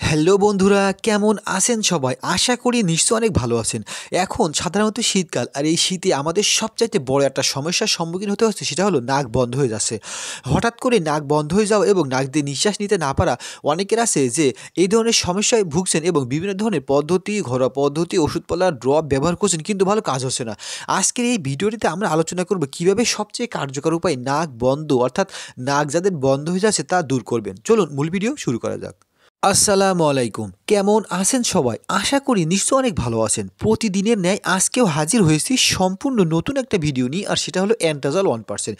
Hello বন্ধুরা, কেমন আছেন সবাই? আশা করি নিশ্চয়ই অনেক ভালো আছেন। এখন সাধারণত শীতকাল, আর এই শীতে আমাদের সবচাইতে বড় একটা সমস্যার সম্মুখীন হতে হচ্ছে, সেটা হলো নাক বন্ধ হয়ে যাচ্ছে। হঠাৎ করে নাক বন্ধ হয়ে যাওয়া এবং নাক দিয়ে নিঃশ্বাস নিতে না পারা অনেকের আছে যে এই ধরনের সমস্যায় ভুগছেন এবং বিভিন্ন ধরনের পদ্ধতি, ঘরোয়া পদ্ধতি, ওষুধপালা, ড্রপ ব্যবহার করছেন, কিন্তু ভালো কাজ হচ্ছে না। আজকের এই ভিডিওটিতে আমরা আলোচনা করব কিভাবে সবচেয়ে কার্যকর উপায়ে নাক বন্ধ, অর্থাৎ নাক যাদের বন্ধ হয়ে যাচ্ছে তা দূর করবেন। চলুন মূল ভিডিও শুরু করা যাক। আসসালামু আলাইকুম, কেমন আছেন সবাই? আশা করি নিশ্চয় অনেক ভালো আছেন। প্রতিদিনের ন্যায় আজকেও হাজির হয়েছি সম্পূর্ণ নতুন একটা ভিডিও নিয়ে, আর সেটা হলো অ্যান্টাজল 1%।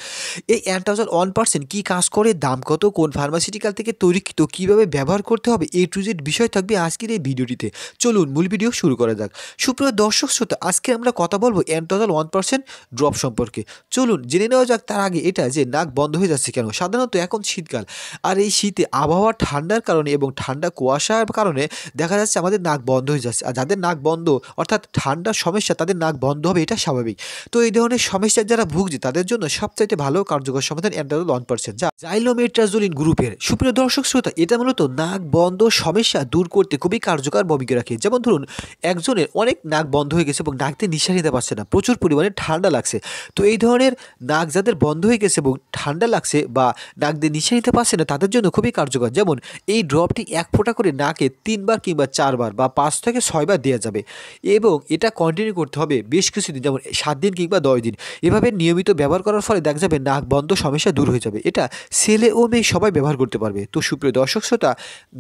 এই অ্যান্টাজল 1% কী কাজ করে, দাম কত, কোন ফার্মাসিউটিক্যাল থেকে তৈরিকৃত, কীভাবে ব্যবহার করতে হবে, এ টু জেড বিষয় থাকবে আজকের এই ভিডিওটিতে। চলুন মূল ভিডিও শুরু করা যাক। সুপ্রিয় দর্শক শ্রোতা, আজকে আমরা কথা বলবো অ্যান্টাজল 1% ড্রপ সম্পর্কে। চলুন জেনে নেওয়া যাক তার আগে এটা যে নাক বন্ধ হয়ে যাচ্ছে কেন। সাধারণত এখন শীতকাল, আর এই শীতে আবহাওয়া ঠান্ডার কারণে এবং ঠান্ডা কুয়াশার কারণে দেখা যাচ্ছে আমাদের নাক বন্ধ হয়ে যাচ্ছে। আর যাদের নাক বন্ধ, অর্থাৎ ঠান্ডার সমস্যা, তাদের নাক বন্ধ হবে, এটা স্বাভাবিক। তো এই ধরনের সমস্যার যারা ভুগছে তাদের জন্য সবচাইতে ভালো কার্যকর সমাধান অ্যান্টাজল 1%, যা জাইলোমেট্রাজোলিন গ্রুপের। সুপ্রিয় দর্শক শ্রোতা, এটা মূলত নাক বন্ধ সমস্যা দূর করতে খুবই কার্যকর ভূমিকা রাখে। যেমন ধরুন, একজনের অনেক নাক বন্ধ হয়ে গেছে এবং নাক দিয়ে নিঃশ্বাস নিতে পারছে না, প্রচুর পরিমাণে ঠান্ডা লাগছে। তো এই ধরনের নাক যাদের বন্ধ হয়ে গেছে এবং ঠান্ডা লাগছে বা নাক দিয়ে নিঃশ্বাস নিতে পারছে না, তাদের জন্য খুবই কার্যকর। যেমন এই ড্রপটি 1 ফোঁটা করে নাকে 3 বার কিংবা 4 বার বা 5 থেকে 6 বার দেওয়া যাবে, এবং এটা কন্টিনিউ করতে হবে বেশ কিছুদিন, যেমন 7 দিন কিংবা 10 দিন। এভাবে নিয়মিত ব্যবহার করার ফলে দেখা যাবে নাক বন্ধ সমস্যা দূর হয়ে যাবে। এটা ছেলে ও মেয়ে সবাই ব্যবহার করতে পারবে। তো সুপ্রিয় দর্শক শ্রোতা,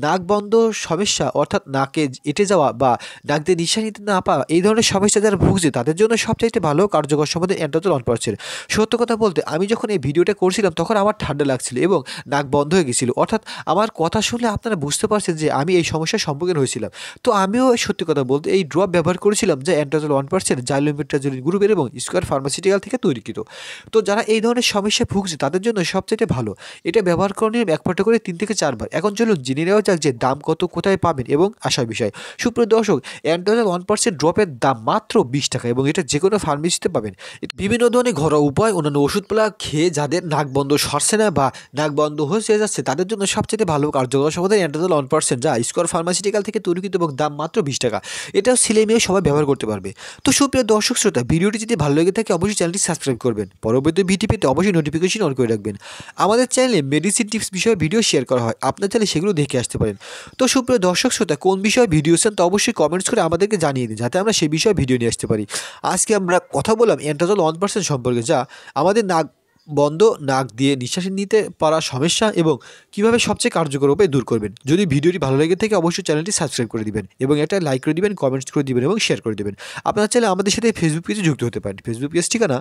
নাক বন্ধ সমস্যা, অর্থাৎ নাকে এঁটে যাওয়া বা নাক দিয়ে নিঃশ্বাস নিতে না পাওয়া, এই ধরনের সমস্যা যারা ভুগছে তাদের জন্য সবচাইতে ভালো কার্যকর সমাধান অ্যান্টাজল 1%। সত্য কথা বলতে, আমি যখন এই ভিডিওটা করছিলাম তখন আমার ঠান্ডা লাগছিল এবং নাক বন্ধ হয়ে গেছিল। অর্থাৎ আমার কথা শুনলে আপনারা বুঝতে পারছেন যে আমি এই সমস্যার সম্মুখীন হয়েছিলাম। তো আমিও সত্যি কথা বলতে এই ড্রপ ব্যবহার করেছিলাম, যা অ্যান্টাজল 1%, জাইলোমেট্রাজোলিন গ্রুপের এবং স্কয়ার ফার্মাসিউটিক্যাল থেকে তৈরিকৃত। তো যারা এই ধরনের সমস্যায় ভুগছে তাদের জন্য সবচাইতে ভালো। এটা ব্যবহার করণীয় 1 ফোঁটা করে 3 থেকে 4 বার। এখন চলুন জেনে নেওয়া যাক যে দাম কত, কোথায় পাবেন এবং আসার বিষয়। সুপ্রিয় দর্শক, অ্যান্টাজল 1% ড্রপের দাম মাত্র 20 টাকা, এবং এটা যে কোনো ফার্মেসিতে পাবেন। বিভিন্ন ধরনের ঘরোয়া উপায়, অন্যান্য ওষুধপালা খেয়ে যাদের নাক বন্ধ সরছে না বা নাক বন্ধ হয়ে যাচ্ছে, তাদের জন্য সবচেয়ে ভালো কার্যকর সমাধান অ্যান্টাজল 1%, যা স্কয়ার ফার্মাসিউটিক্যাল থেকে তৈরিকৃত এবং দাম মাত্র 20 টাকা। এটাও ছেলে মেয়ে সবাই ব্যবহার করতে পারবে। তো সুপ্রিয় দর্শক শ্রোতা, ভিডিওটি যদি ভালো লেগে থাকে অবশ্যই চ্যানেলটি সাবস্ক্রাইব করবেন। পরবর্তী ভিডিও পেতে অবশ্যই নোটিফিকেশন অন করে রাখবেন। আমাদের চ্যানেলে মেডিসিন টিপস বিষয়ে ভিডিও শেয়ার করা হয়, আপনার চ্যানেলে সেগুলো দেখে আসতে পারেন। তো সুপ্রিয় দর্শক শ্রোতা, কোন বিষয়ে ভিডিও চান তা অবশ্যই কমেন্টস করে আমাদেরকে জানিয়ে দিন, যাতে আমরা সেই বিষয়ে ভিডিও নিয়ে আসতে পারি। আজকে আমরা কথা বললাম অ্যান্টাজল 1% সম্পর্কে, যা আমাদের নাক বন্ধ, নাক দিয়ে নিঃশ্বাস নিতে পারা সমস্যা এবং কিভাবে সবচেয়ে কার্যকর উপায়ে দূর করবেন। যদি ভিডিওটি ভালো লেগে থাকে অবশ্যই চ্যানেলটি সাবস্ক্রাইব করে দিবেন এবং একটা লাইক করে দিবেন, কমেন্টস করে দিবেন এবং শেয়ার করে দিবেন। আপনারা চাইলে আমাদের সাথে ফেসবুক পেজে যুক্ত হতে পারেন। ফেসবুক পেজ ঠিকানা